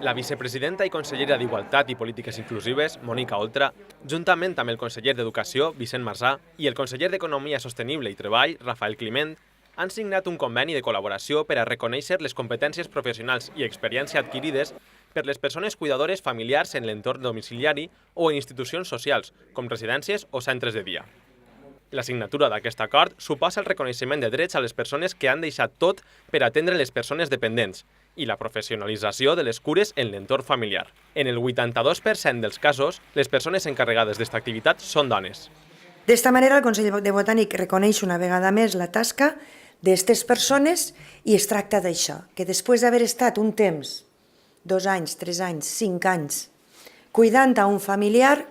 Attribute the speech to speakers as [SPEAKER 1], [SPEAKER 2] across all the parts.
[SPEAKER 1] La vicepresidenta i consellera d'Igualtat i Polítiques Inclusives, Mònica Oltra, juntament amb el conseller d'Educació, Vicent Marsà, i el conseller d'Economia Sostenible i Treball, Rafael Climent, han signat un conveni de col·laboració per a reconèixer les competències professionals i experiència adquirides per les persones cuidadores familiars en l'entorn domiciliari o en institucions socials, com residències o centres de dia. La signatura d'aquest acord suposa el reconeixement de drets a les persones que han deixat tot per atendre les persones dependents i la professionalització de les cures en l'entorn familiar. En el 82% dels casos, les persones encarregades d'esta activitat són dones.
[SPEAKER 2] D'esta manera, el Consell de Botànic reconeix una vegada més la tasca d'aquestes persones i es tracta d'això, que després d'haver estat un temps, 2 anys, 3 anys, 5 anys, cuidant a un familiar,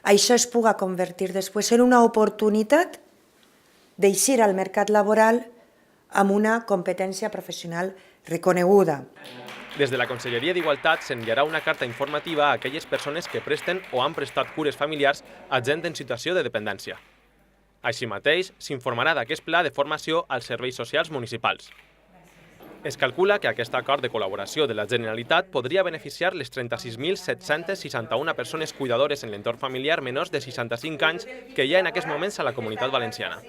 [SPEAKER 2] això es puga convertir després en una oportunitat d'eixir al mercat laboral amb una competència professional reconeguda.
[SPEAKER 1] Des de la Conselleria d'Igualtat s'enviarà una carta informativa a aquelles persones que presten o han prestat cures familiars a gent en situació de dependència. Així mateix, s'informarà d'aquest pla de formació als serveis socials municipals. Es calcula que aquest acord de col·laboració de la Generalitat podria beneficiar les 36.761 persones cuidadores en l'entorn familiar menors de 65 anys que hi ha en aquests moments a la Comunitat Valenciana.